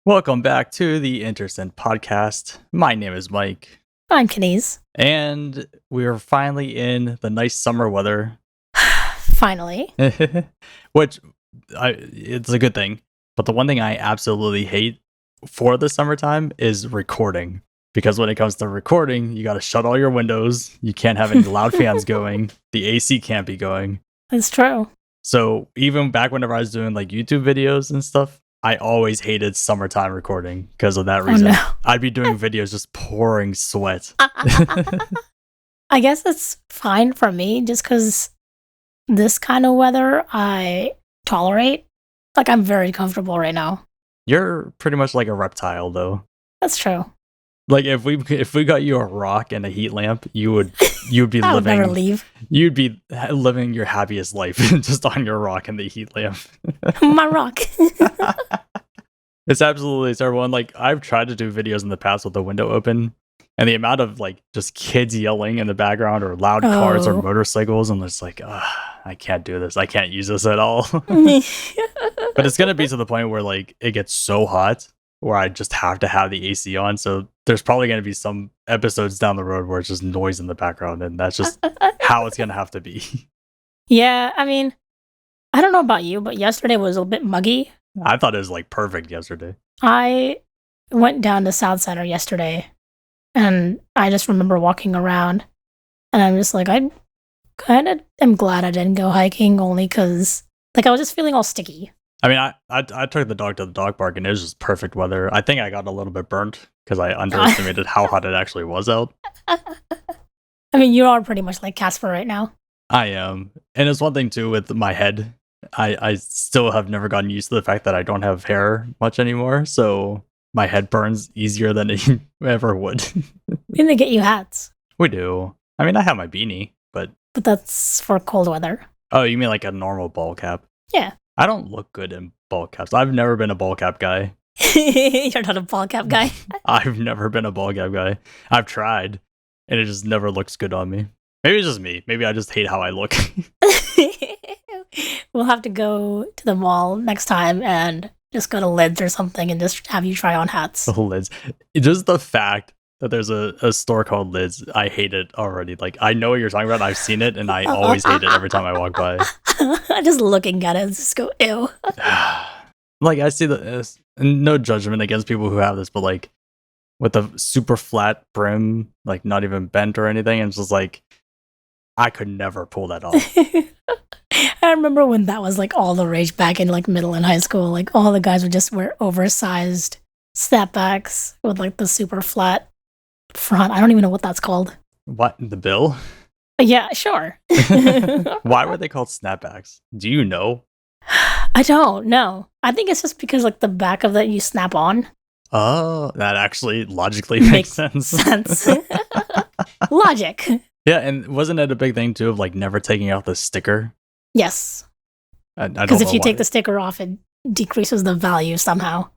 Welcome back to the Intersint podcast. My name is Mike, I'm Kenese. and we're finally in the nice summer weather, Finally. which it's a good thing. But the one thing I absolutely hate for the summertime is recording. Because when it comes to recording, you got to shut all your windows. You can't have any loud fans going. The AC can't be going. It's true. So even back whenever I was doing like YouTube videos and stuff, I always hated summertime recording because of that reason. Oh, no. I'd be doing videos just pouring sweat. I guess it's fine for me just because this kind of weather I tolerate. Like, I'm very comfortable right now. You're pretty much like a reptile, though. That's true. Like if we got you a rock and a heat lamp, you'd be I would never leave. You'd be living your happiest life just on your rock and the heat lamp. My rock. It's absolutely terrible. And like I've tried to do videos in the past with the window open, and the amount of like just kids yelling in the background or loud cars or motorcycles, and it's like, I can't do this. I can't use this at all. But it's gonna be to the point where like it gets so hot where I just have to have the AC on. So there's probably gonna be some episodes down the road where it's just noise in the background, and that's just how it's gonna have to be. Yeah, I mean, I don't know about you, but yesterday was a bit muggy. I thought it was like perfect yesterday. I went down to South Center yesterday, and I just remember walking around, and I'm just like, I kind of am glad I didn't go hiking, only because like I was just feeling all sticky. I mean, I took the dog to the dog park, and it was just perfect weather. I think I got a little bit burnt because I underestimated how hot it actually was out. I mean, you are pretty much like Casper right now. I am. And it's one thing, too, with my head. I still have never gotten used to the fact that I don't have hair much anymore, so my head burns easier than it ever would. We need to get you hats. We do. I mean, I have my beanie, but that's for cold weather. Oh, you mean like a normal ball cap? Yeah. I don't look good in ball caps. I've never been a ball cap guy. You're not a ball cap guy? I've never been a ball cap guy. I've tried, and it just never looks good on me. Maybe it's just me. Maybe I just hate how I look. We'll have to go to the mall next time and just go to Lids or something and just have you try on hats. Lids. Just the fact that there's a store called Lids, I hate it already. Like, I know what you're talking about. I've seen it, and I always hate it every time I walk by. Just looking at it, just go, ew. Like, I see no judgment against people who have this, but like, with a super flat brim, like not even bent or anything, and it's just like, I could never pull that off. I remember when that was like all the rage back in like middle and high school. Like all the guys would just wear oversized snapbacks with like the super flat front. I don't even know what that's called. What? The bill? Yeah, sure. Why were they called snapbacks? Do you know? I don't know. I think it's just because like the back of that you snap on. Oh, that actually logically makes sense. Logic. Yeah, and wasn't it a big thing too of like never taking out the sticker? Yes. Because if you take the sticker off, it decreases the value somehow.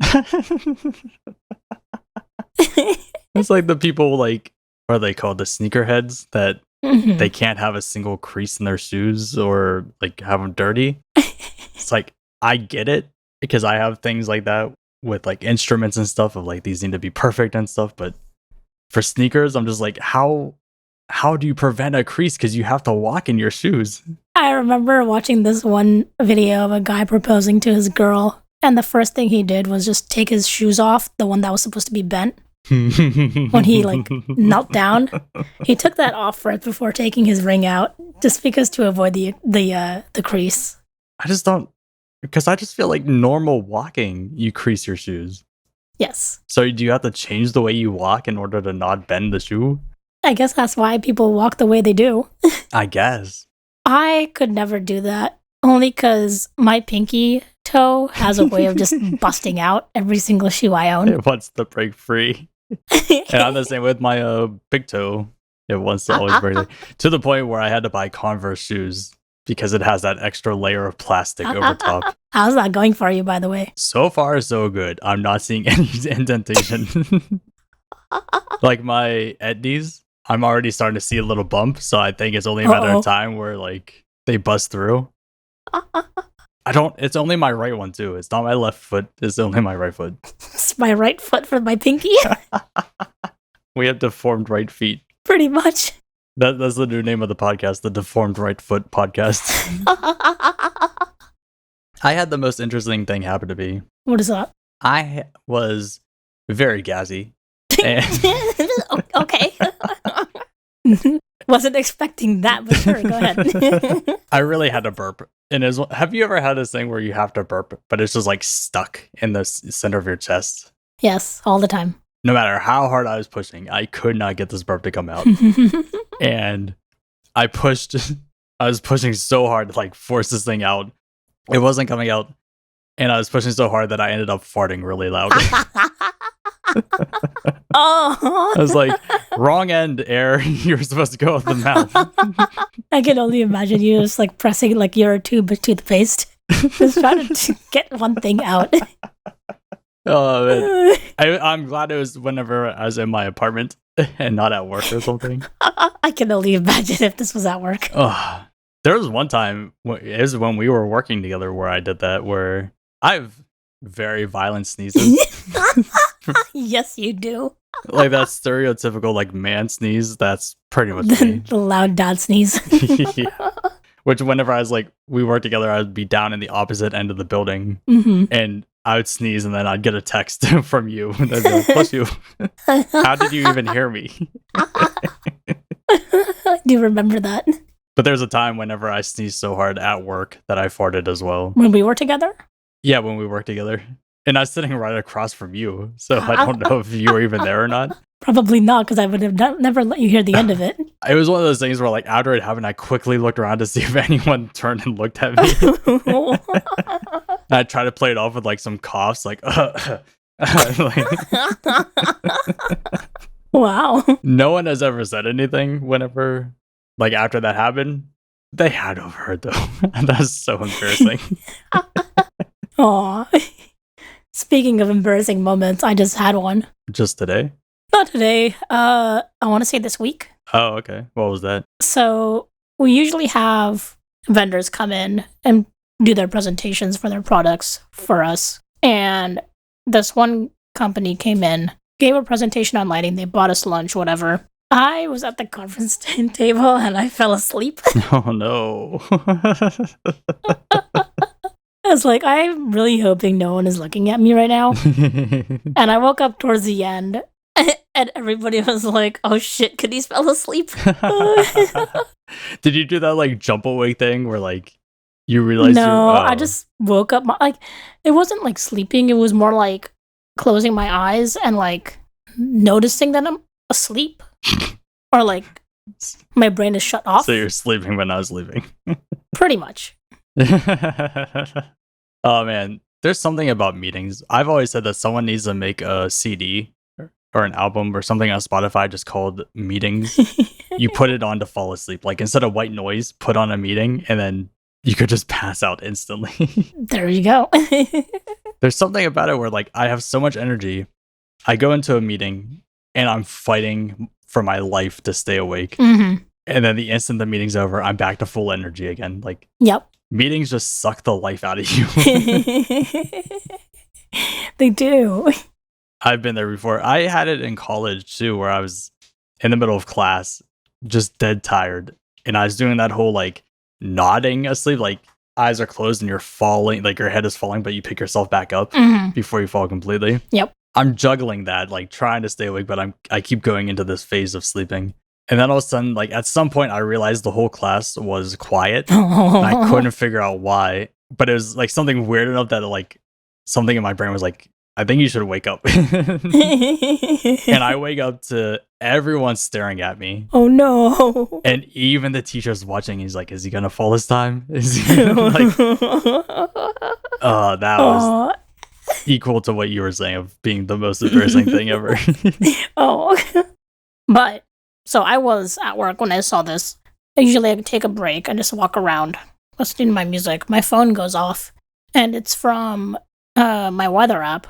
It's like the people like, what are they called? The sneakerheads that they can't have a single crease in their shoes or like have them dirty. It's like, I get it because I have things like that with like instruments and stuff of like these need to be perfect and stuff. But for sneakers, I'm just like, how do you prevent a crease? Because you have to walk in your shoes. I remember watching this one video of a guy proposing to his girl, and the first thing he did was just take his shoes off, the one that was supposed to be bent. When he like knelt down, he took that off right before taking his ring out, just because to avoid the crease. I just don't, because I just feel like normal walking, you crease your shoes. Yes. So do you have to change the way you walk in order to not bend the shoe? I guess that's why people walk the way they do. I guess. I could never do that, only because my pinky toe has a way of just busting out every single shoe I own. It wants to break free. And I'm the same with my big toe. It wants to always break free. To the point where I had to buy Converse shoes because it has that extra layer of plastic over top. How's that going for you, by the way? So far, so good. I'm not seeing any indentation. Like my etnies, I'm already starting to see a little bump, so I think it's only a matter of time where like they bust through. It's only my right one too. It's not my left foot, it's only my right foot. replaced my right foot for my pinky. We have deformed right feet. Pretty much. That's the new name of the podcast, the Deformed Right Foot Podcast. I had the most interesting thing happen to me. What is that? I was very gassy. Okay. Wasn't expecting that, but sure, go ahead. I really had to burp. And have you ever had this thing where you have to burp, but it's just like stuck in the center of your chest? Yes, all the time. No matter how hard I was pushing, I could not get this burp to come out. And I was pushing so hard to like force this thing out. It wasn't coming out. And I was pushing so hard that I ended up farting really loud. Oh. I was like, wrong end, air. You're supposed to go with the mouth. I can only imagine you just like pressing like your tube of toothpaste. Just trying to get one thing out. Oh, man. I'm glad it was whenever I was in my apartment and not at work or something. I can only imagine if this was at work. There was one time, it was when we were working together where I did that, where I have very violent sneezes. Yes, you do. Like that stereotypical like man sneeze, that's pretty much me. The loud dad sneeze. Yeah. Which whenever I was like, we worked together, I would be down in the opposite end of the building. And I would sneeze and then I'd get a text from you. And I'd be like, bless you. How did you even hear me? I do remember that. But there's a time whenever I sneezed so hard at work that I farted as well. When we were together? Yeah, when we worked together. And I was sitting right across from you. So I don't know if you were even there or not. Probably not, because I would have never let you hear the end of it. It was one of those things where like after it happened, I quickly looked around to see if anyone turned and looked at me. I tried to play it off with like some coughs, like, Wow. No one has ever said anything whenever, like after that happened. They had overheard though. That's so embarrassing. Aw. Speaking of embarrassing moments, I just had one. Just today? Not today. I want to say this week. Oh, okay. What was that? So we usually have vendors come in and do their presentations for their products for us. And this one company came in, gave a presentation on lighting. They bought us lunch, whatever. I was at the conference table and I fell asleep. Oh, no. I was like, I'm really hoping no one is looking at me right now. And I woke up towards the end and everybody was like, oh shit, Cadiz fell asleep. Did you do that like jump awake thing where like you realized? No, I just woke up. It wasn't like sleeping. It was more like closing my eyes and like noticing that I'm asleep. Or like my brain is shut off. So you're sleeping when I was leaving. Pretty much. Oh man, there's something about meetings. I've always said that someone needs to make a CD or an album or something on Spotify just called Meetings. You put it on to fall asleep. Like instead of white noise, put on a meeting and then you could just pass out instantly. There you go. There's something about it where like I have so much energy. I go into a meeting and I'm fighting for my life to stay awake. Mm-hmm. And then the instant the meeting's over, I'm back to full energy again. Like, yep. Meetings just suck the life out of you. They do. I've been there before. I had it in college too, where I was in the middle of class, just dead tired. And I was doing that whole like nodding asleep, like eyes are closed and you're falling, like your head is falling, but you pick yourself back up before you fall completely. Yep. I'm juggling that, like trying to stay awake, but I keep going into this phase of sleeping. And then all of a sudden, like at some point, I realized the whole class was quiet. And I couldn't figure out why, but it was like something weird enough that like something in my brain was like, I think you should wake up. And I wake up to everyone staring at me. Oh no. And even the teacher's watching. He's like, is he going to fall this time? Is he like, that was equal to what you were saying of being the most embarrassing thing ever. But so I was at work when I saw this. Usually I take a break and just walk around listening to my music. My phone goes off and it's from my weather app.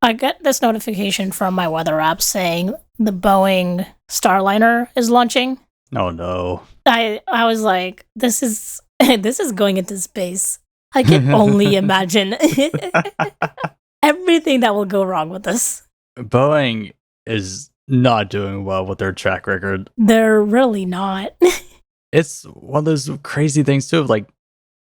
I get this notification from my weather app saying the Boeing Starliner is launching. Oh no. I was like, this is going into space. I can only imagine. everything that will go wrong with this. Boeing is not doing well with their track record. They're really not. It's one of those crazy things too of like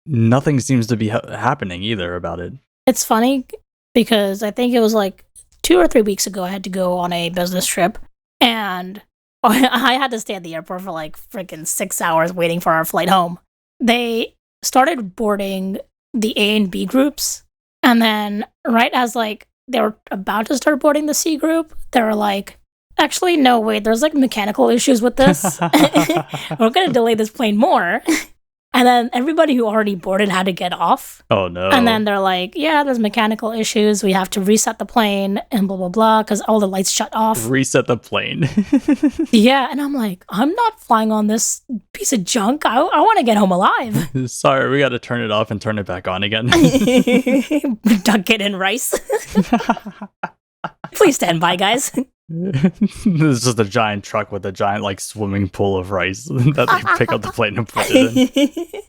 nothing seems to be happening either about it. It's funny because I think it was like 2 or 3 weeks ago I had to go on a business trip, and I had to stay at the airport for like freaking 6 hours waiting for our flight home. They started boarding the A and B groups, and then right as like they were about to start boarding the C group, they were like, actually, no, wait, there's like mechanical issues with this. We're going to delay this plane more. And then everybody who already boarded had to get off. Oh, no. And then they're like, yeah, there's mechanical issues. We have to reset the plane and blah, blah, blah, because all the lights shut off. Reset the plane. Yeah. And I'm like, I'm not flying on this piece of junk. I want to get home alive. Sorry, we got to turn it off and turn it back on again. Dunk it in rice. Please stand by, guys. This is just a giant truck with a giant like swimming pool of rice that they pick up the plane and put it in.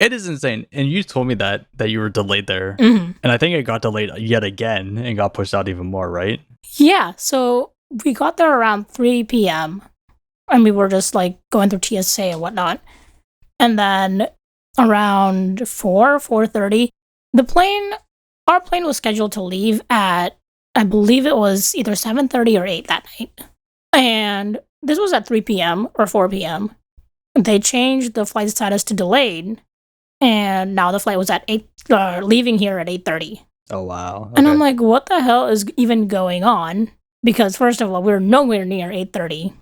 It is insane. And you told me that you were delayed there. Mm-hmm. And I think it got delayed yet again and got pushed out even more, right? Yeah, so we got there around 3 p.m. and we were just like going through TSA and whatnot. And then around 4:30, our plane was scheduled to leave at, I believe it was either 7:30 or 8 that night. And this was at 3 p.m. or 4 p.m. They changed the flight status to delayed. And now the flight was at leaving here at 8:30. Oh, wow. Okay. And I'm like, what the hell is even going on? Because first of all, we're nowhere near 8:30.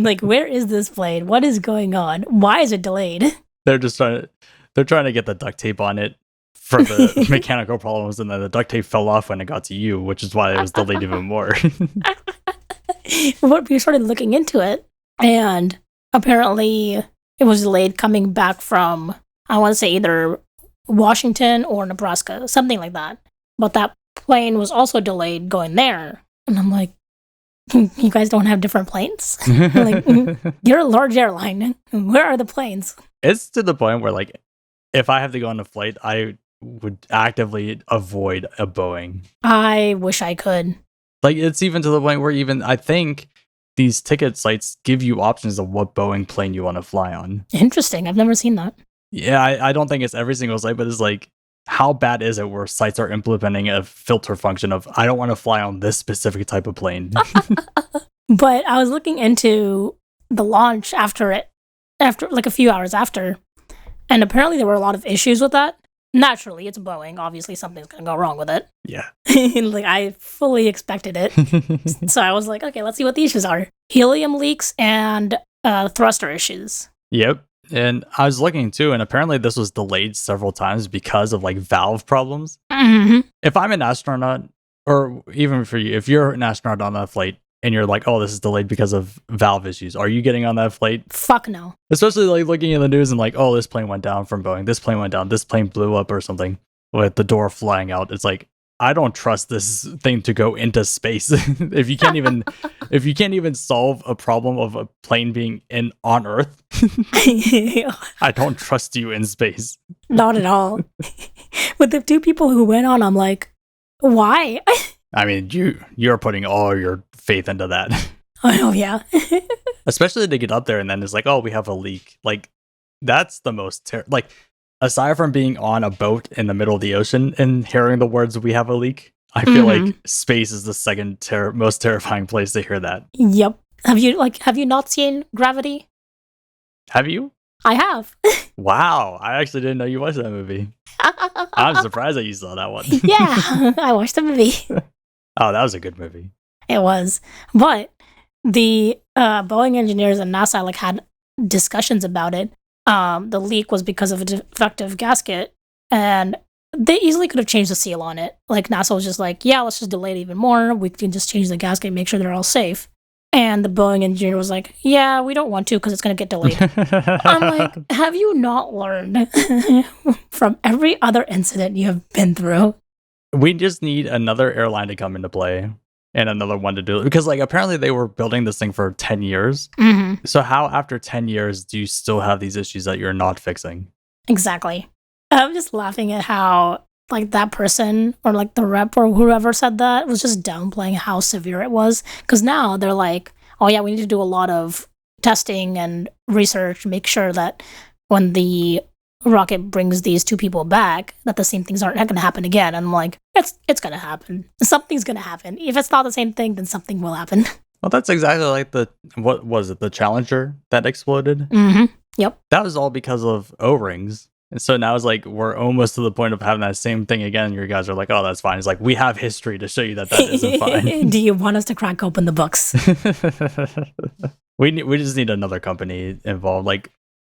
Like, where is this plane? What is going on? Why is it delayed? They're trying to get the duct tape on it for the mechanical problems, and then the duct tape fell off when it got to you, which is why it was delayed even more. But we started looking into it, and apparently it was delayed coming back from, I want to say either Washington or Nebraska, something like that. But that plane was also delayed going there. And I'm like, you guys don't have different planes? Like, you're a large airline. Where are the planes? It's to the point where, like, if I have to go on a flight, I would actively avoid a Boeing. I wish I could. Like, it's even to the point where even I think these ticket sites give you options of what Boeing plane you want to fly on. Interesting. I've never seen that. Yeah, I don't think it's every single site, but it's like, how bad is it where sites are implementing a filter function of, I don't want to fly on this specific type of plane? But I was looking into the launch after like a few hours after, and apparently there were a lot of issues with that. Naturally, it's Boeing. Obviously, something's going to go wrong with it. Yeah. Like, I fully expected it. So I was like, okay, let's see what the issues are. Helium leaks and thruster issues. Yep. And I was looking too, and apparently this was delayed several times because of like valve problems. Mm-hmm. If I'm an astronaut, or even for you, if you're an astronaut on that flight and you're like, oh, this is delayed because of valve issues, are you getting on that flight? Fuck no. Especially like looking at the news and like, oh, this plane went down from Boeing, this plane went down, this plane blew up or something with the door flying out. It's like, I don't trust this thing to go into space. if you can't even solve a problem of a plane being on Earth, I don't trust you in space. Not at all. With the 2 people who went on, I'm like, why? I mean, you're putting all your faith into that. I know, yeah. Especially to get up there and then it's like, oh, we have a leak. Like, that's the most like, aside from being on a boat in the middle of the ocean and hearing the words, we have a leak, I feel like space is the second most terrifying place to hear that. Yep. Have you not seen Gravity? Have you? I have. Wow. I actually didn't know you watched that movie. I'm surprised that you saw that one. Yeah, I watched the movie. Oh, that was a good movie. It was. But the Boeing engineers and NASA like had discussions about it. The leak was because of a defective gasket, and they easily could have changed the seal on it. Like, NASA was just like, yeah, let's just delay it even more. We can just change the gasket and make sure they're all safe. And the Boeing engineer was like, yeah, we don't want to because it's going to get delayed. I'm like, have you not learned from every incident incident you have been through? We just need another airline to come into play and another one to do it. Because, like, apparently they were building this thing for 10 years. Mm-hmm. So how, after 10 years, do you still have these issues that you're not fixing? Exactly. I'm just laughing at how like that person or like the rep or whoever said that was just downplaying how severe it was. Because now they're like, oh yeah, we need to do a lot of testing and research, make sure that when the rocket brings these two people back, that the same things aren't going to happen again. And I'm like, it's going to happen. Something's going to happen. If it's not the same thing, then something will happen. Well, that's exactly like what was it, the Challenger that exploded? Mm-hmm. Yep. That was all because of O-rings. And so now it's like we're almost to the point of having that same thing again. Your guys are like, oh, that's fine. It's like, we have history to show you that isn't fine. Do you want us to crack open the books? We just need another company involved. Like,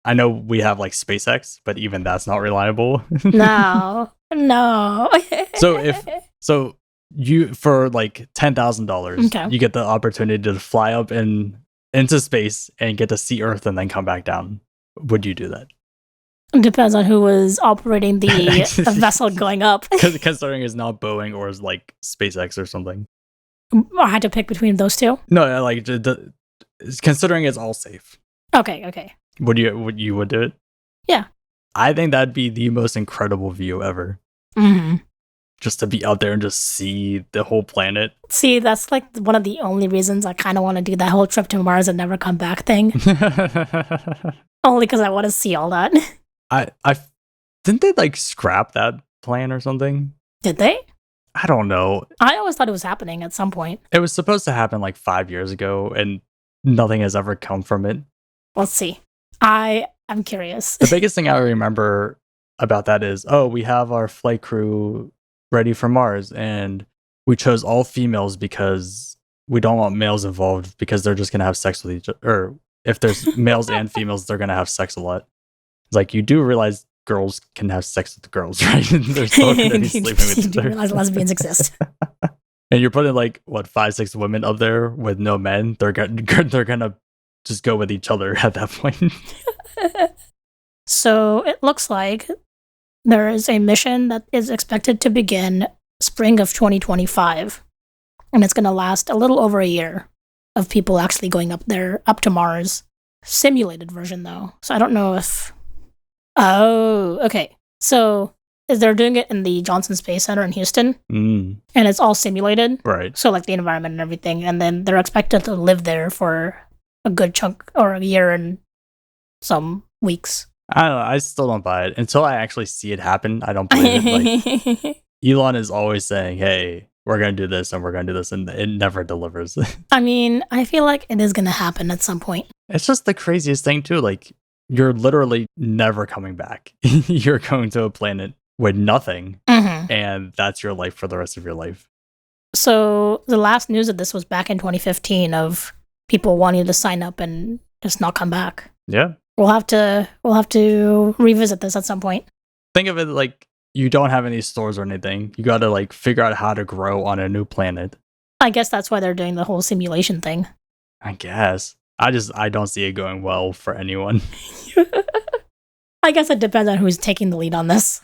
I know we have like SpaceX, but even that's not reliable. No. So you, for like $10,000, Okay. you get the opportunity to fly up into space and get to see Earth and then come back down. Would you do that? It depends on who was operating the vessel going up. Considering it's not Boeing or it's like SpaceX or something. I had to pick between those two. No, like considering it's all safe. Okay. Would you do it? Yeah. I think that'd be the most incredible view ever. Mm-hmm. Just to be out there and just see the whole planet. See, that's like one of the only reasons I kind of want to do that whole trip to Mars and never come back thing. Only because I want to see all that. I didn't they like scrap that plan or something? Did they? I don't know. I always thought it was happening at some point. It was supposed to happen like 5 years ago, and nothing has ever come from it. Let's see. I'm curious. The biggest thing I remember about that is, we have our flight crew ready for Mars, and we chose all females because we don't want males involved because they're just going to have sex with each other. Or if there's males and females, they're going to have sex a lot. It's like, you do realize girls can have sex with girls, right? They're still going to be sleeping with each You do other. realize lesbians exist. And you're putting like, 5-6 women up there with no men. They're gonna just go with each other at that point. So it looks like there is a mission that is expected to begin spring of 2025. And it's going to last a little over a year of people actually going up there, up to Mars. Simulated version, though. So I don't know if... Oh, okay. So they're doing it in the Johnson Space Center in Houston. And it's all simulated. Right. So like the environment and everything. And then they're expected to live there for a good chunk, or a year and some weeks. I don't know. I still don't buy it. Until I actually see it happen, I don't believe it. Like, Elon is always saying, hey, we're going to do this and we're going to do this, and it never delivers. I mean, I feel like it is going to happen at some point. It's just the craziest thing, too. Like, you're literally never coming back. You're going to a planet with nothing, and that's your life for the rest of your life. So the last news of this was back in 2015 of people wanting to sign up and just not come back. Yeah. We'll have to revisit this at some point. Think of it like you don't have any stores or anything. You got to like figure out how to grow on a new planet. I guess that's why they're doing the whole simulation thing. I guess. I don't see it going well for anyone. I guess it depends on who's taking the lead on this.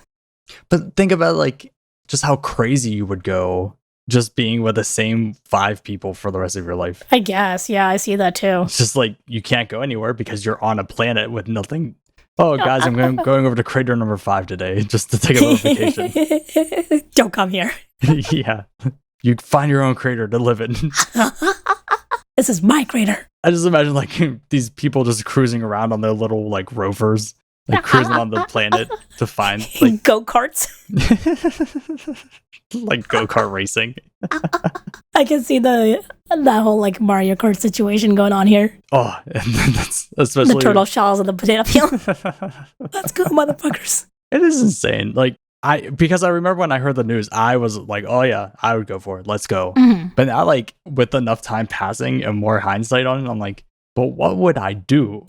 But think about like just how crazy you would go just being with the same 5 people for the rest of your life. I guess. Yeah, I see that too. It's just like you can't go anywhere because you're on a planet with nothing. Oh, guys, I'm going over to crater number 5 today just to take a little vacation. Don't come here. Yeah. You find your own crater to live in. This is my crater. I just imagine like these people just cruising around on their little like rovers, like cruising on the planet to find like go-karts. Like go-kart racing. I can see that whole like Mario Kart situation going on here. Oh, and that's especially the turtle shells and the potato peel. Let's go, motherfuckers. It is insane. Like because I remember when I heard the news, I was like, oh yeah, I would go for it. Let's go. But now like with enough time passing and more hindsight on it, I'm like, but what would I do?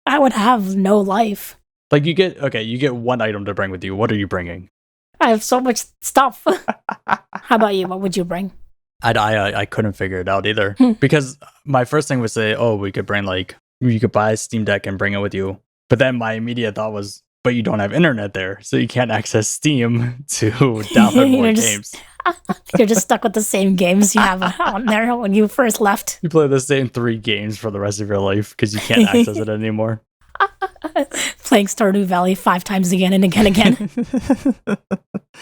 I would have no life. Like you get one item to bring with you. What are you bringing? I have so much stuff. How about you? What would you bring? I couldn't figure it out either. Because my first thing was say, oh, we could bring like, you could buy a Steam Deck and bring it with you. But then my immediate thought was, but you don't have internet there, so you can't access Steam to download more games. You're just stuck with the same games you have on there when you first left. You play the same 3 games for the rest of your life because you can't access it anymore. Playing Stardew Valley 5 times again and again and again.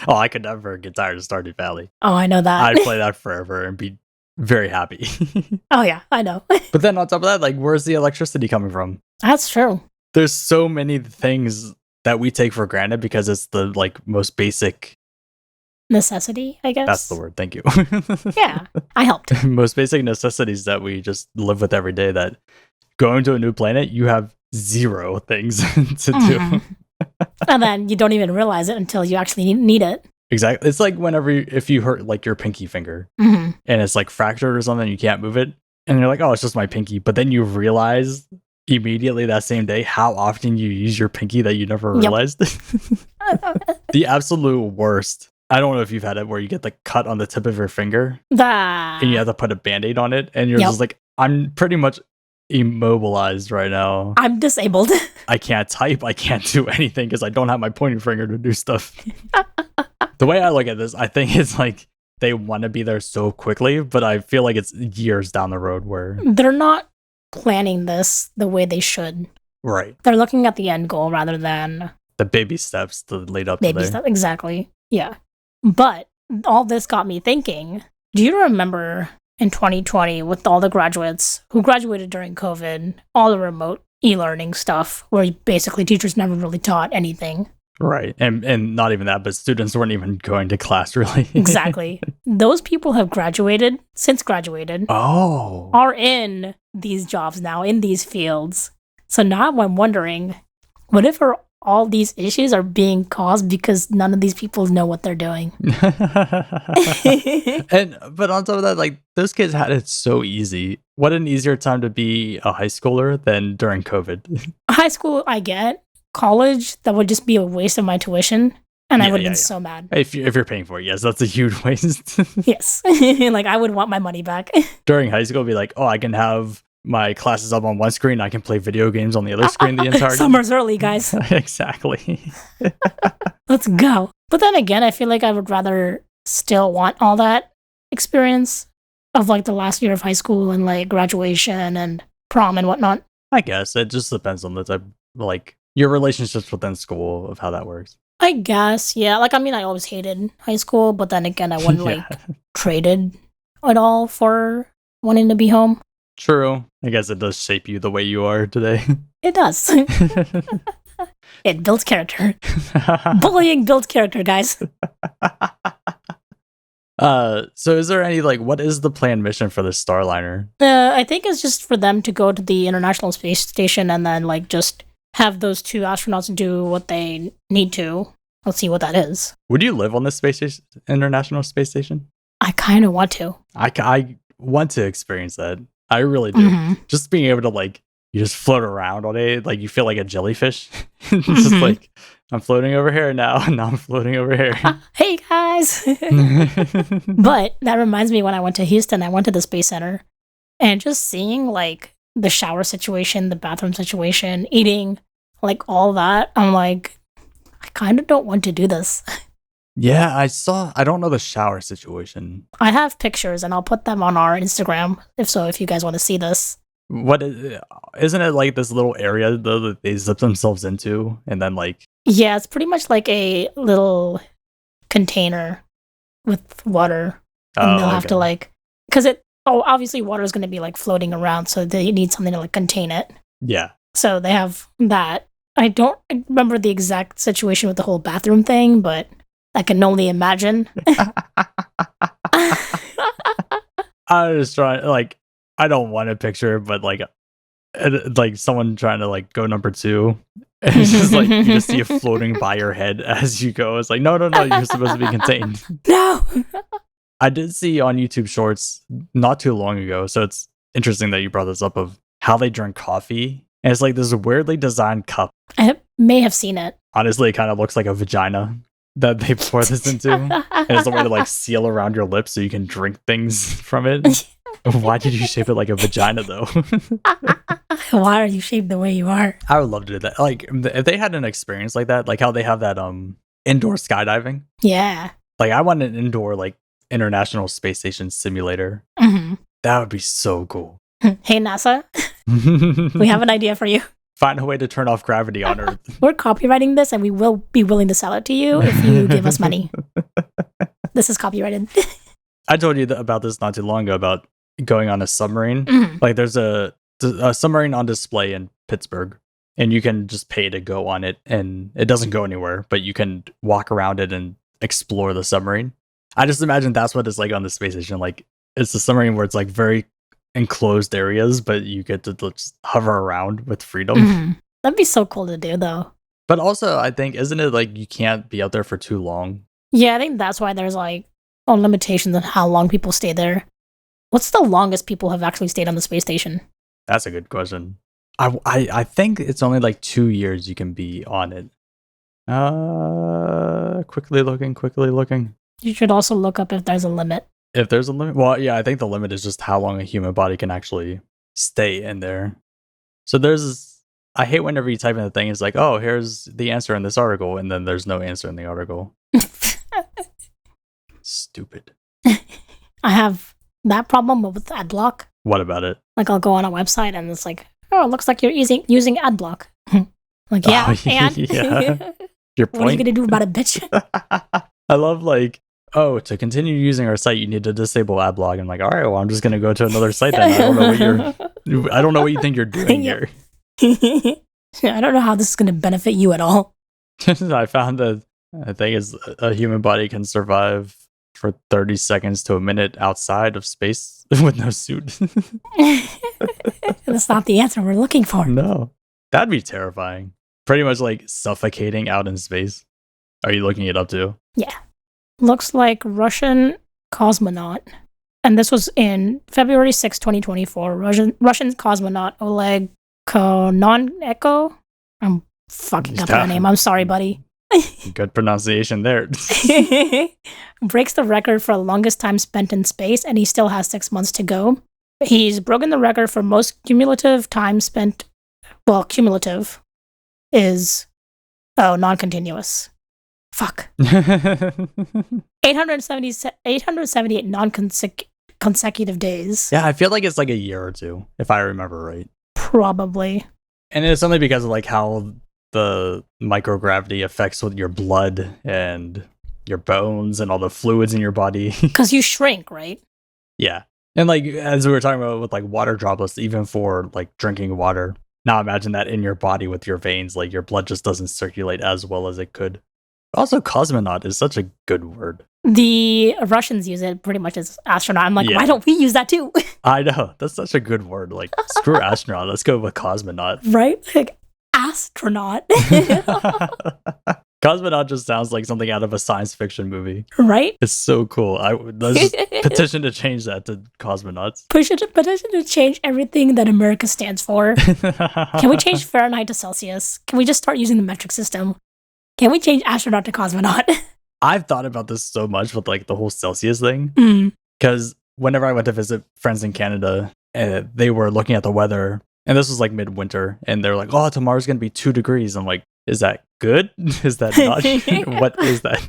Oh, I could never get tired of Stardew Valley. Oh, I know that. I'd play that forever and be very happy. Oh, yeah, I know. But then on top of that, like, where's the electricity coming from? That's true. There's so many things that we take for granted because it's the like most basic Necessity, I guess. That's the word. Thank you. Yeah, I helped. Most basic necessities that we just live with every day. That going to a new planet, you have zero things to do. And then you don't even realize it until you actually need it. Exactly. It's like if you hurt like your pinky finger and it's like fractured or something, you can't move it, and you're like, oh, it's just my pinky. But then you realize immediately that same day how often you use your pinky that you never realized. The absolute worst. I don't know if you've had it where you get the cut on the tip of your finger and you have to put a band-aid on it, and you're just like, I'm pretty much immobilized right now. I'm disabled. I can't type. I can't do anything because I don't have my pointing finger to do stuff. The way I look at this, I think it's like they want to be there so quickly, but I feel like it's years down the road where they're not planning this the way they should. Right. They're looking at the end goal rather than the baby steps to lead up to baby steps. Exactly. Yeah. But all this got me thinking, do you remember in 2020 with all the graduates who graduated during COVID, all the remote e-learning stuff where basically teachers never really taught anything? Right. And not even that, but students weren't even going to class really. Exactly. Those people have since graduated. Oh. Are in these jobs now, in these fields. So now I'm wondering, what if all these issues are being caused because none of these people know what they're doing? But on top of that, like, those kids had it so easy. What an easier time to be a high schooler than during COVID. High school, I get. College, that would just be a waste of my tuition, and I would have been so mad. If you're paying for it, yes, that's a huge waste. Yes. Like, I would want my money back. During high school, it'd be like, oh, I can have my classes up on one screen, I can play video games on the other screen the entire time. Summer's early, guys. Exactly. Let's go. But then again, I feel like I would rather still want all that experience of like the last year of high school and like graduation and prom and whatnot. I guess it just depends on the type, like your relationships within school of how that works. I guess, yeah. Like, I mean, I always hated high school, but then again, I wouldn't like traded it all for wanting to be home. True. I guess it does shape you the way you are today. It does. It builds character. Bullying builds character, guys. So is there any, like, what is the planned mission for the Starliner? I think it's just for them to go to the International Space Station and then, like, just have those two astronauts do what they need to. Let's see what that is. Would you live on this International Space Station? I kind of want to. I want to experience that. I really do. Just being able to, like, you just float around all day, like you feel like a jellyfish. Just like, I'm floating over here now, and now I'm floating over here. Hey guys! But that reminds me, when I went to Houston, I went to the Space Center, and just seeing like the shower situation, the bathroom situation, eating, like all that, I'm like, I kind of don't want to do this. Yeah, I don't know the shower situation. I have pictures and I'll put them on our Instagram if you guys want to see this. What isn't it like this little area though that they zip themselves into and then like? Yeah, it's pretty much like a little container with water, and they'll have to like, because obviously water is going to be like floating around, so they need something to like contain it. Yeah. So they have that. I don't remember the exact situation with the whole bathroom thing, but I can only imagine. I was trying, like, I don't want to picture, but like someone trying to like go number 2. And it's just like you just see it floating by your head as you go. It's like, no, you're supposed to be contained. No. I did see on YouTube Shorts not too long ago, so it's interesting that you brought this up, of how they drink coffee. And it's like this weirdly designed cup. I may have seen it. Honestly, it kind of looks like a vagina that they pour this into. And it's a way to like seal around your lips so you can drink things from it. Why did you shape it like a vagina though? Why are you shaped the way you are? I would love to do that. Like, if they had an experience like that, like how they have that indoor skydiving. Yeah. Like, I want an indoor like International Space Station simulator. That would be so cool. Hey NASA, we have an idea for you. Find a way to turn off gravity on Earth. We're copywriting this, and we will be willing to sell it to you if you give us money. This is copyrighted. I told you about this not too long ago about going on a submarine. Like there's a submarine on display in Pittsburgh, and you can just pay to go on it, and it doesn't go anywhere, but you can walk around it and explore the submarine. I just imagine that's what it's like on the space station. Like it's a submarine where it's like very enclosed areas, but you get to just hover around with freedom. That'd be so cool to do, though. But also, I think, isn't it like you can't be out there for too long? Yeah, I think that's why there's like limitations on how long people stay there. What's the longest people have actually stayed on the space station? That's a good question. I think it's only like 2 years you can be on it. Quickly looking. You should also look up if there's a limit. If there's a limit? Well, yeah, I think the limit is just how long a human body can actually stay in there. So I hate whenever you type in the thing, it's like, oh, here's the answer in this article, and then there's no answer in the article. Stupid. I have that problem with adblock. What about it? Like I'll go on a website and it's like, oh, it looks like you're using adblock. Like, yeah, and yeah. Your point? What are you gonna do about it, bitch? I love like, oh, to continue using our site, you need to disable adblock. I'm like, all right, well, I'm just gonna go to another site then. I don't know what you think you're doing here. I don't know how this is gonna benefit you at all. I found that I think is a human body can survive for 30 seconds to a minute outside of space with no suit. That's not the answer we're looking for. No, that'd be terrifying. Pretty much like suffocating out in space. Are you looking it up too? Yeah. Looks like Russian cosmonaut. And this was in February 6, 2024. Russian cosmonaut Oleg Kononenko. I'm fucking up that name. I'm sorry, buddy. Good pronunciation there. Breaks the record for the longest time spent in space, and he still has 6 months to go. He's broken the record for most cumulative time spent. Well, cumulative is non-continuous. Fuck. 878 non-consecutive days. Yeah, I feel like it's like a year or two, if I remember right. Probably. And it's only because of like how the microgravity affects with your blood and your bones and all the fluids in your body. Because you shrink, right? Yeah. And like, as we were talking about with like water droplets, even for like drinking water, now imagine that in your body with your veins, like your blood just doesn't circulate as well as it could. Also, cosmonaut is such a good word. The Russians use it pretty much as astronaut. I'm like, why don't we use that too? I know. That's such a good word. Like, screw astronaut. Let's go with cosmonaut. Right? Like, astronaut. Cosmonaut just sounds like something out of a science fiction movie. Right? It's so cool. Let's just petition to change that to cosmonauts. Petition to change everything that America stands for. Can we change Fahrenheit to Celsius? Can we just start using the metric system? Can we change astronaut to cosmonaut? I've thought about this so much with like the whole Celsius thing. Because whenever I went to visit friends in Canada, they were looking at the weather, and this was like midwinter, and they're like, oh, tomorrow's going to be 2 degrees. I'm like, is that good? Is that not? What is that?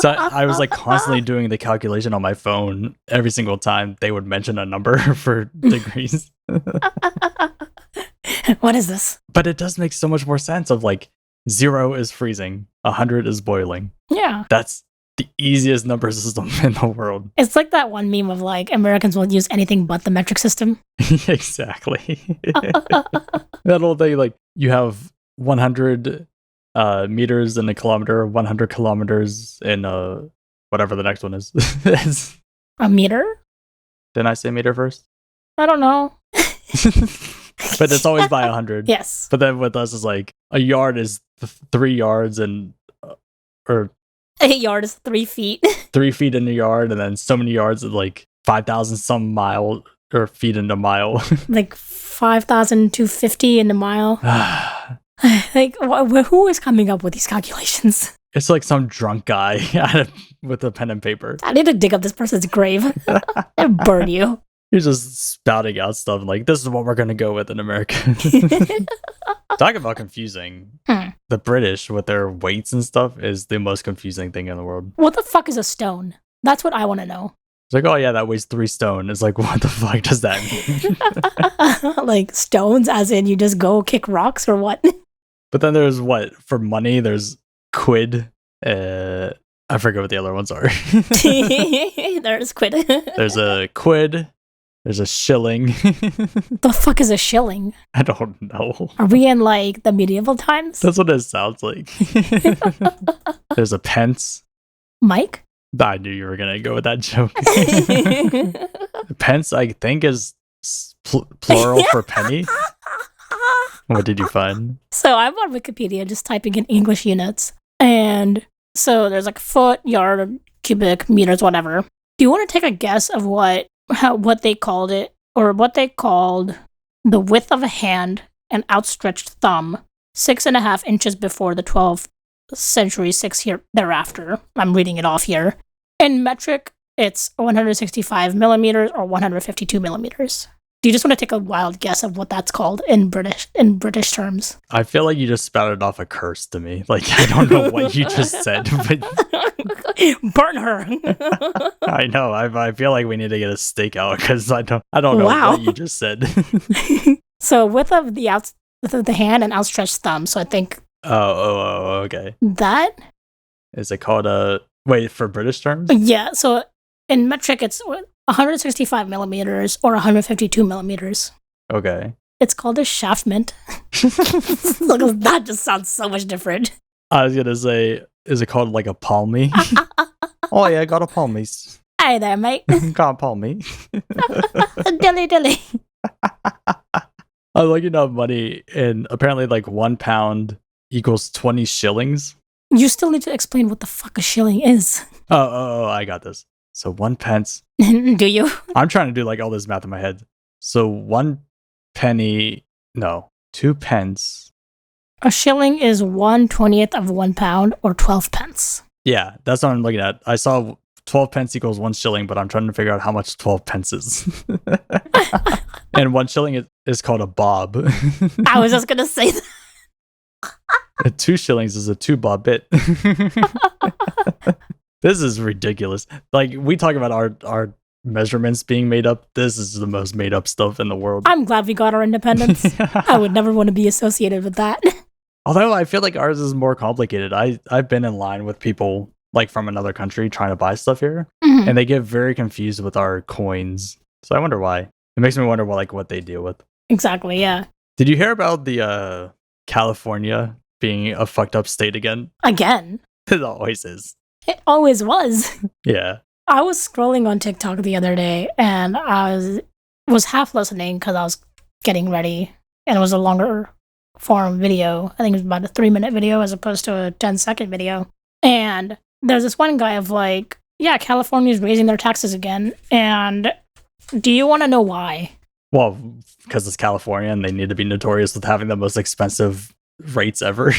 So I was like constantly doing the calculation on my phone every single time they would mention a number for degrees. What is this? But it does make so much more sense of like 0 is freezing, 100 is boiling. Yeah. That's the easiest number system in the world. It's like that one meme of like Americans won't use anything but the metric system. Exactly. That whole thing, like you have 100 meters in a kilometer, 100 kilometers in whatever the next one is. A meter? Didn't I say meter first? I don't know. But it's always by 100. Yes. But then with us is like a yard is 3 yards and or a yard is 3 feet. 3 feet in a yard, and then so many yards is like 5,000 some mile or feet in a mile. Like 5,250 in a mile. Like who is coming up with these calculations? It's like some drunk guy with a pen and paper. I need to dig up this person's grave and burn you. He's just spouting out stuff like, this is what we're going to go with in America. Talk about confusing. The British with their weights and stuff is the most confusing thing in the world. What the fuck is a stone? That's what I want to know. It's like, oh yeah, that weighs 3 stone. It's like, what the fuck does that mean? Like stones, as in you just go kick rocks or what? But then there's what for money? There's quid. I forget what the other ones are. There's quid. There's a quid. There's a shilling. The fuck is a shilling? I don't know. Are we in like the medieval times? That's what it sounds like. There's a pence. Mike? I knew you were gonna go with that joke. Pence, I think, is plural for penny. What did you find? So I'm on Wikipedia just typing in English units. And so there's like foot, yard, cubic, meters, whatever. Do you want to take a guess of what they called it, or what they called the width of a hand and outstretched thumb 6.5 inches before the 12th century, 6 here thereafter? I'm reading it off here. In metric, it's 165 millimeters or 152 millimeters. Do you just want to take a wild guess of what that's called in British terms? I feel like you just spouted off a curse to me. Like, I don't know what you just said, but burn her. I know. I feel like we need to get a stake out because I don't know what you just said. So width of the hand and outstretched thumb. So I think. Oh, okay. That is it called a wait for British terms? Yeah. So in metric, it's 165 millimeters or 152 millimeters. Okay. It's called a shaftment. Look, that just sounds so much different. I was gonna say, is it called like a palmy? Oh yeah, I got a palmies. Hey there, mate. Got a palmy. Dilly. I'm looking up money, and apparently like £1 equals 20 shillings. You still need to explain what the fuck a shilling is. Oh, I got this. So 1 pence. Do you? I'm trying to do like all this math in my head. So 1 penny, no, 2 pence. A shilling is 1/20th of £1 or 12 pence. Yeah, that's what I'm looking at. I saw 12 pence equals 1 shilling, but I'm trying to figure out how much 12 pence is. And 1 shilling is called a bob. I was just going to say that. 2 shillings is a 2 bob bit. This is ridiculous. Like, we talk about our measurements being made up. This is the most made up stuff in the world. I'm glad we got our independence. I would never want to be associated with that. Although I feel like ours is more complicated. I've been in line with people like from another country trying to buy stuff here, and they get very confused with our coins. So I wonder why. It makes me wonder what they deal with. Exactly, yeah. Did you hear about the California being a fucked up state again? Again? It always is. It always was. Yeah. I was scrolling on TikTok the other day, and I was half listening because I was getting ready, and it was a longer form video. I think it was about a 3-minute video as opposed to a 10-second video. And there's this one guy of like, yeah, California's raising their taxes again. And do you want to know why? Well, because it's California and they need to be notorious with having the most expensive rates ever.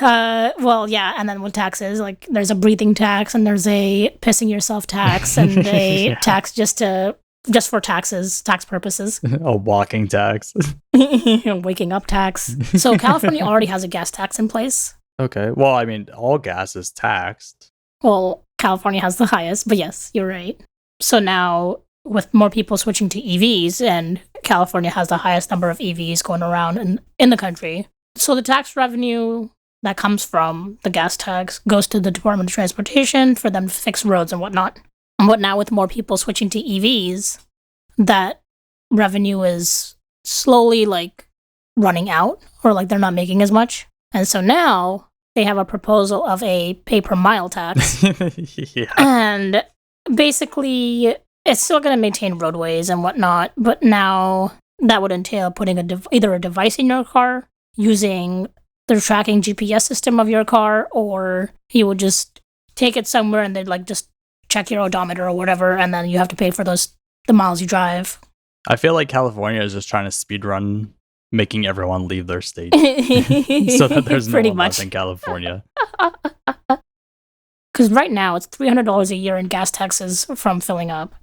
Well, yeah, and then with taxes, like there's a breathing tax and there's a pissing yourself tax and a tax just for taxes, tax purposes. A walking tax. Waking up tax. So California already has a gas tax in place. Okay. Well, I mean, all gas is taxed. Well, California has the highest, but yes, you're right. So now, with more people switching to EVs, and California has the highest number of EVs going around in the country. So the tax revenue that comes from the gas tax goes to the Department of Transportation for them to fix roads and whatnot. But now with more people switching to EVs, that revenue is slowly like running out, or like they're not making as much. And so now they have a proposal of a pay-per-mile tax. Yeah. And basically, it's still going to maintain roadways and whatnot, but now that would entail putting either a device in your car, using the tracking GPS system of your car, or you would just take it somewhere and they'd like just check your odometer or whatever, and then you have to pay for the miles you drive. I feel like California is just trying to speedrun making everyone leave their state so that there's no one left in California. Because right now it's $300 a year in gas taxes from filling up.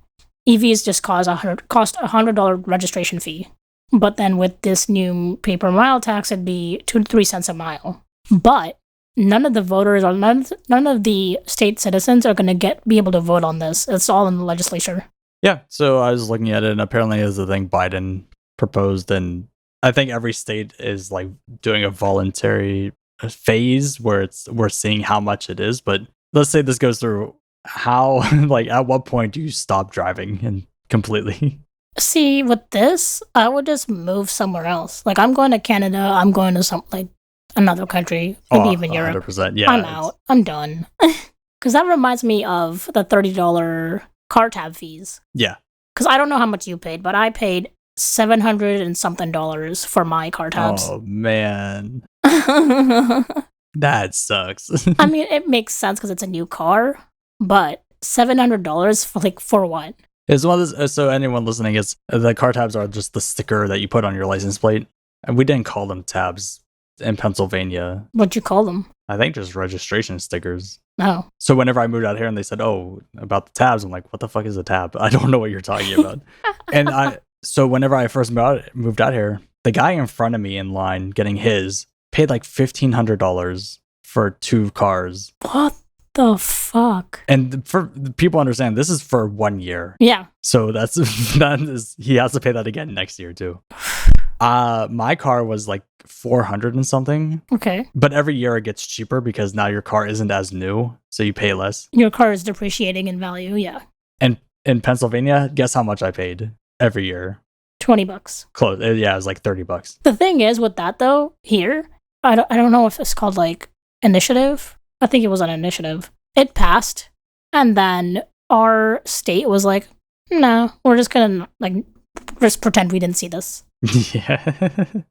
EVs just cost $100 registration fee. But then with this new pay per mile tax, it'd be 2 to 3 cents a mile. But none of the voters or none of the state citizens are going to be able to vote on this. It's all in the legislature. Yeah, so I was looking at it, and apparently it's the thing Biden proposed, and I think every state is like doing a voluntary phase where we're seeing how much it is. But let's say this goes through, how like at what point do you stop driving and completely? See, with this, I would just move somewhere else. Like, I'm going to Canada. I'm going to some like another country, maybe even Europe. 100%. Yeah, I'm out. I'm done. Because that reminds me of the $30 car tab fees. Yeah. Because I don't know how much you paid, but I paid $700 and something for my car tabs. Oh man, that sucks. I mean, it makes sense because it's a new car, but $700 for what? It's one of those, so anyone listening, is the car tabs are just the sticker that you put on your license plate, and we didn't call them tabs in Pennsylvania. What'd you call them? I think just registration stickers. Oh. So whenever I moved out here and they said, "Oh, about the tabs," I'm like, "What the fuck is a tab? I don't know what you're talking about." So whenever I first moved out here, the guy in front of me in line getting his paid like $1,500 for 2 cars. What the fuck? And for people understand, this is for 1 year. Yeah. So he has to pay that again next year too. My car was like 400 and something. Okay. But every year it gets cheaper because now your car isn't as new, so you pay less. Your car is depreciating in value, yeah. And in Pennsylvania, guess how much I paid every year? $20. Close. Yeah, it was like $30. The thing is with that though, here, I don't know if it's called like initiative. I think it was an initiative. It passed, and then our state was like, "No, we're just gonna like just pretend we didn't see this." Yeah.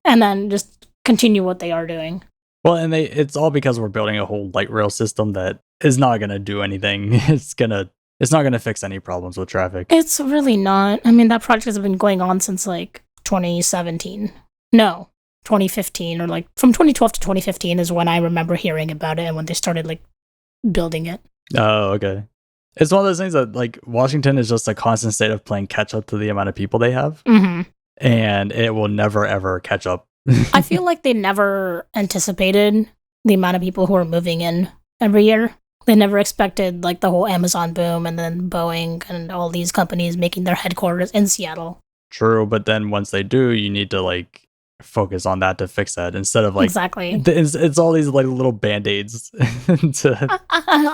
And then just continue what they are doing. Well, and it's all because we're building a whole light rail system that is not gonna do anything. It's not gonna fix any problems with traffic. It's really not. I mean, that project has been going on since like 2017. No, 2015, or like from 2012 to 2015 is when I remember hearing about it and when they started like building it. Oh, okay. It's one of those things that like Washington is just a constant state of playing catch up to the amount of people they have. Mm-hmm. And it will never ever catch up. I feel like they never anticipated the amount of people who are moving in every year. They never expected like the whole Amazon boom and then Boeing and all these companies making their headquarters in Seattle. True, but then once they do, you need to like focus on that to fix that instead of like exactly. It's all these like little band-aids to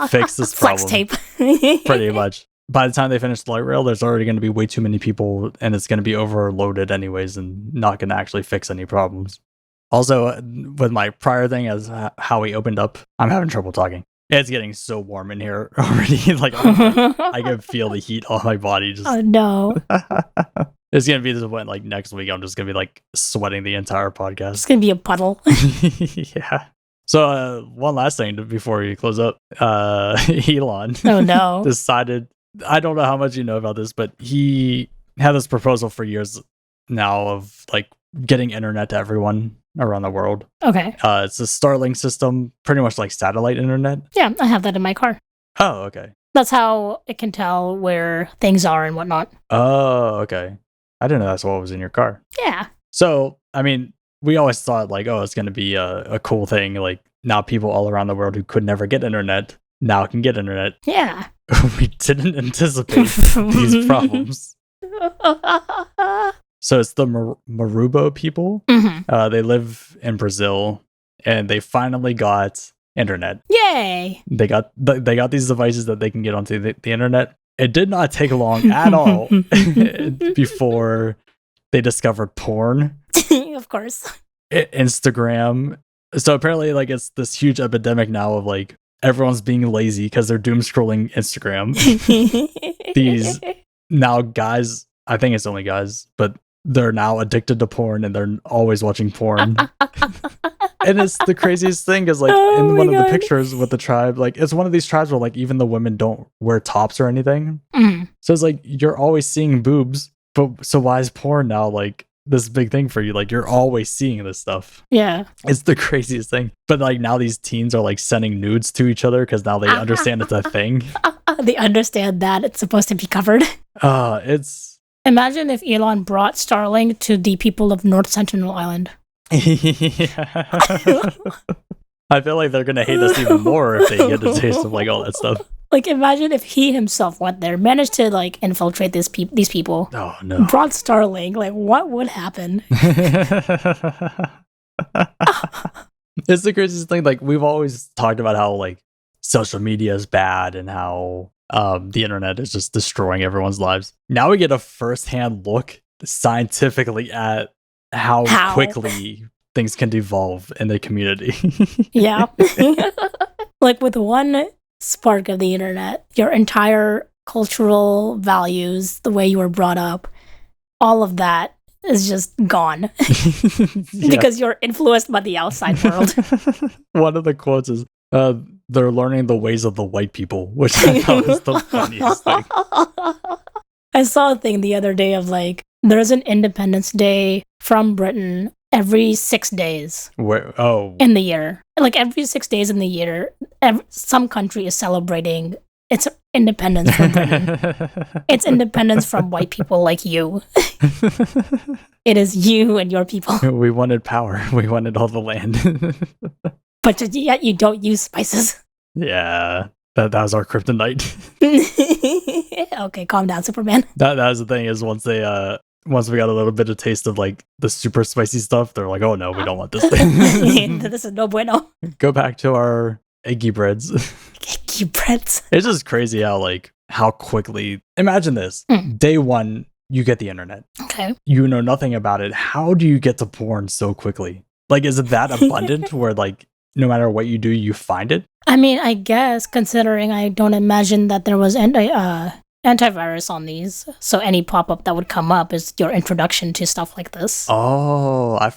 fix this problem. Flex tape. Pretty much. By the time they finish the light rail, there's already going to be way too many people, and it's going to be overloaded anyways, and not going to actually fix any problems. Also, with my prior thing as how we opened up, I'm having trouble talking. It's getting so warm in here already. Like I can feel the heat on my body. Just oh no! It's gonna be this point. Like next week, I'm just gonna be like sweating the entire podcast. It's gonna be a puddle. Yeah. So one last thing before we close up, Elon. Oh no! Decided. I don't know how much you know about this, but he had this proposal for years now of like getting internet to everyone around the world. Okay. It's a Starlink system, pretty much like satellite internet. Yeah, I have that in my car. Oh, okay. That's how it can tell where things are and whatnot. Oh, okay. I didn't know that's what was in your car. Yeah. So, I mean, we always thought like, oh, it's going to be a cool thing. Like now people all around the world who could never get internet now can get internet. Yeah. We didn't anticipate these problems. So it's the Marubo people. Mm-hmm. They live in Brazil, and they finally got internet. Yay! They got these devices that they can get onto the internet. It did not take long at all before they discovered porn. Of course. Instagram. So apparently, like, it's this huge epidemic now of like everyone's being lazy because they're doom scrolling Instagram. These now guys, I think it's only guys, but they're now addicted to porn and they're always watching porn. And it's the craziest thing is like in one of the pictures with the tribe, like it's one of these tribes where like even the women don't wear tops or anything. Mm. So it's like you're always seeing boobs, but so why is porn now like this big thing for you? Like you're always seeing this stuff. Yeah. It's the craziest thing. But like now these teens are like sending nudes to each other because now they understand it's a thing. They understand that it's supposed to be covered. It's Imagine if Elon brought Starlink to the people of North Sentinel Island. Yeah. I feel like they're gonna hate us even more if they get a taste of like all that stuff. Like, imagine if he himself went there, managed to like infiltrate these people. Oh no! Brought Starlink. Like, what would happen? It's the craziest thing. Like, we've always talked about how like social media is bad and how the internet is just destroying everyone's lives. Now we get a first-hand look scientifically at how quickly things can devolve in the community. Yeah. Like, with one spark of the internet, your entire cultural values, the way you were brought up, all of that is just gone. Because you're influenced by the outside world. One of the quotes is, they're learning the ways of the white people, which I thought was the funniest thing. I saw a thing the other day of like, there's an Independence Day from Britain every 6 days. Where? In the year. Like every 6 days in the year, some country is celebrating its independence from Britain. It's independence from white people like you. It is you and your people. We wanted power. We wanted all the land. But yet you don't use spices. Yeah, that was our kryptonite. Okay, calm down, Superman. That was the thing, is once we got a little bit of taste of like the super spicy stuff, they're like, oh no, we don't want this thing. This is no bueno. Go back to our eggy breads. Eggy breads. It's just crazy how quickly, imagine this. Day one, you get the internet. Okay. You know nothing about it. How do you get to porn so quickly? Like, is it that abundant where like no matter what you do, you find it? I mean, I guess, considering I don't imagine that there was antivirus on these, so any pop-up that would come up is your introduction to stuff like this. Oh, I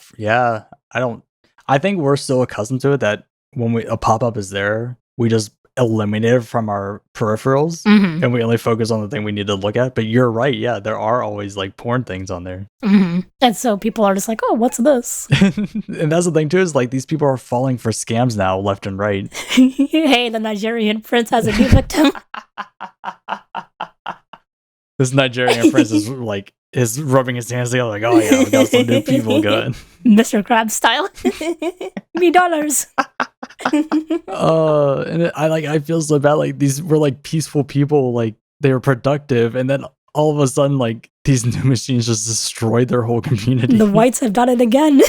think we're so accustomed to it that when a pop-up is there, we just eliminate it from our peripherals, and we only focus on the thing we need to look at. But you're right, yeah, there are always like porn things on there. And so people are just like, oh, what's this? And that's the thing too, is like these people are falling for scams now left and right. Hey, the Nigerian prince has a new victim. This Nigerian prince is rubbing his hands together like, oh yeah, we got some new people going. Mr. Krabs style. Me dollars. And I feel so bad. Like, these were like peaceful people, like they were productive, and then all of a sudden, like, these new machines just destroyed their whole community. The whites have done it again.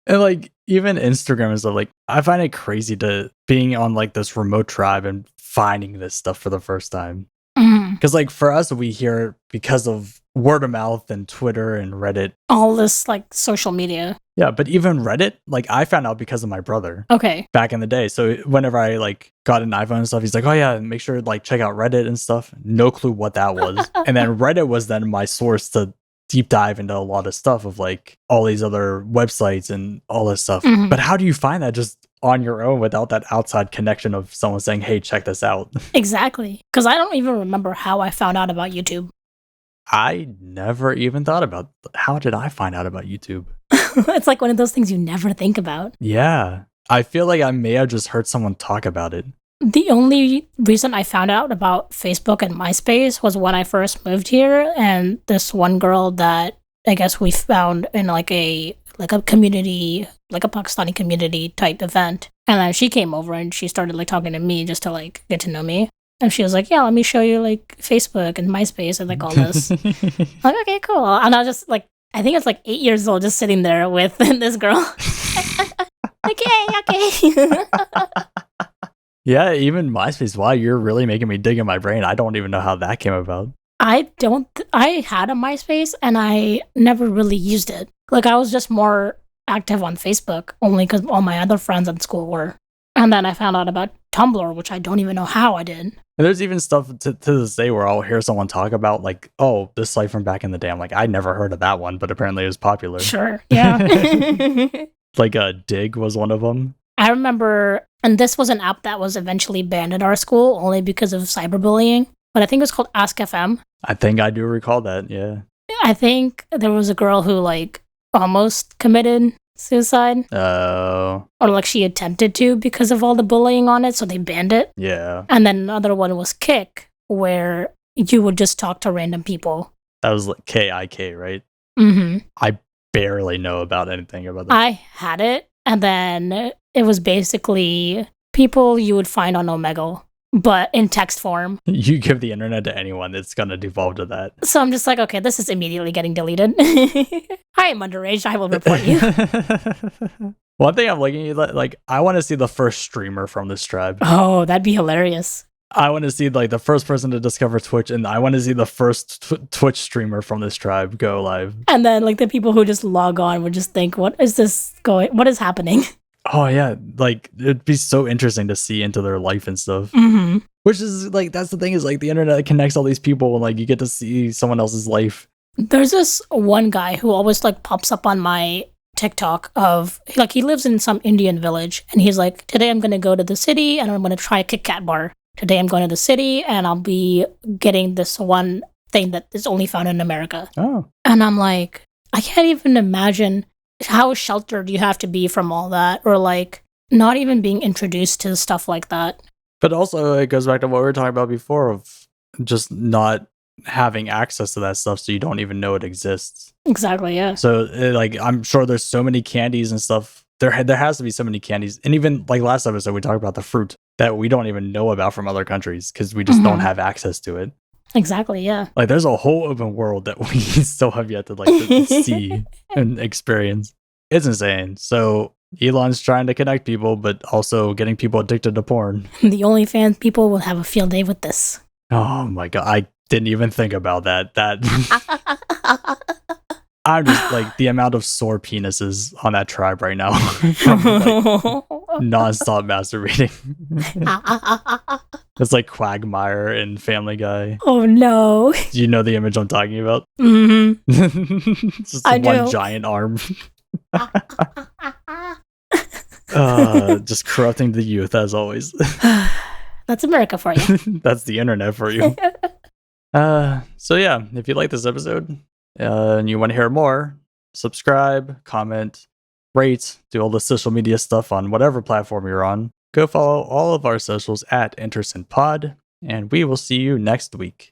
And like even Instagram and stuff, like I find it crazy to being on like this remote tribe and finding this stuff for the first time. Because like for us, we hear it because of word of mouth and Twitter and Reddit. All this like social media. Yeah, but even Reddit, like I found out because of my brother. Okay. Back in the day. So whenever I like got an iPhone and stuff, he's like, oh yeah, make sure to like check out Reddit and stuff. No clue what that was. And then Reddit was then my source to deep dive into a lot of stuff of like all these other websites and all this stuff. But how do you find that just on your own without that outside connection of someone saying, hey, check this out? Exactly. Because I don't even remember how I found out about YouTube. I never even thought about how did I find out about YouTube? It's like one of those things you never think about. Yeah. I feel like I may have just heard someone talk about it. The only reason I found out about Facebook and MySpace was when I first moved here, and this one girl that I guess we found in like a community, like a Pakistani community type event. And then she came over and she started like talking to me just to like get to know me. And she was like, yeah, let me show you like Facebook and MySpace and like all this. I'm like, okay, cool. And I was just like, I think it's like 8 years old, just sitting there with this girl. Okay. Yeah, even MySpace. Wow, you're really making me dig in my brain. I don't even know how that came about. I had a MySpace and I never really used it. Like I was just more active on Facebook only because all my other friends at school were. And then I found out about Tumblr, which I don't even know how I did. And there's even stuff to this day where I'll hear someone talk about like, oh, this site from back in the day. I'm like, I never heard of that one, but apparently it was popular. Sure, yeah. Like Dig was one of them. I remember, and this was an app that was eventually banned at our school only because of cyberbullying. But I think it was called Ask FM. I think I do recall that, yeah. I think there was a girl who like almost committed suicide. Oh. Or like she attempted to because of all the bullying on it, so they banned it. Yeah. And then another one was Kick, where you would just talk to random people. That was like KIK, right? Mm-hmm. I barely know about anything about that. I had it, And then it was basically people you would find on Omegle, but in text form. You give the internet to anyone, it's gonna devolve to that. So I'm just like, okay, this is immediately getting deleted. I am underage. I will report you. One thing I'm looking at, like, I want to see the first streamer from this tribe. Oh, that'd be hilarious. I want to see like the first person to discover Twitch, and I want to see the first Twitch streamer from this tribe go live. And then like the people who just log on would just think, what is this going? What is happening? Oh yeah, like it'd be so interesting to see into their life and stuff. Mm-hmm. Which is like, that's the thing, is like the internet connects all these people, and like you get to see someone else's life. There's this one guy who always like pops up on my TikTok of like, he lives in some Indian village, and he's like, today I'm going to go to the city and I'm going to try a Kit Kat bar. Today I'm going to the city and I'll be getting this one thing that is only found in America. Oh. And I'm like, I can't even imagine how sheltered you have to be from all that, or like not even being introduced to stuff like that. But also it goes back to what we were talking about before of just not having access to that stuff, so you don't even know it exists. Exactly, yeah. So like, I'm sure there's so many candies and stuff. There has to be so many candies. And even like last episode, we talked about the fruit that we don't even know about from other countries because we just don't have access to it. Exactly, yeah. Like there's a whole open world that we still have yet to like to see and experience. It's insane. So Elon's trying to connect people, but also getting people addicted to porn. The OnlyFans people will have a field day with this. Oh my god, I didn't even think about that. I'm just like, the amount of sore penises on that tribe right now from like non-stop masturbating. It's like Quagmire and Family Guy. Oh no. Do you know the image I'm talking about? Mm-hmm. It's just one giant arm. Just corrupting the youth as always. That's America for you. That's the internet for you. So yeah, if you like this episode and you want to hear more, subscribe, comment, rate, do all the social media stuff on whatever platform you're on. Go follow all of our socials at Intersint Pod, and we will see you next week.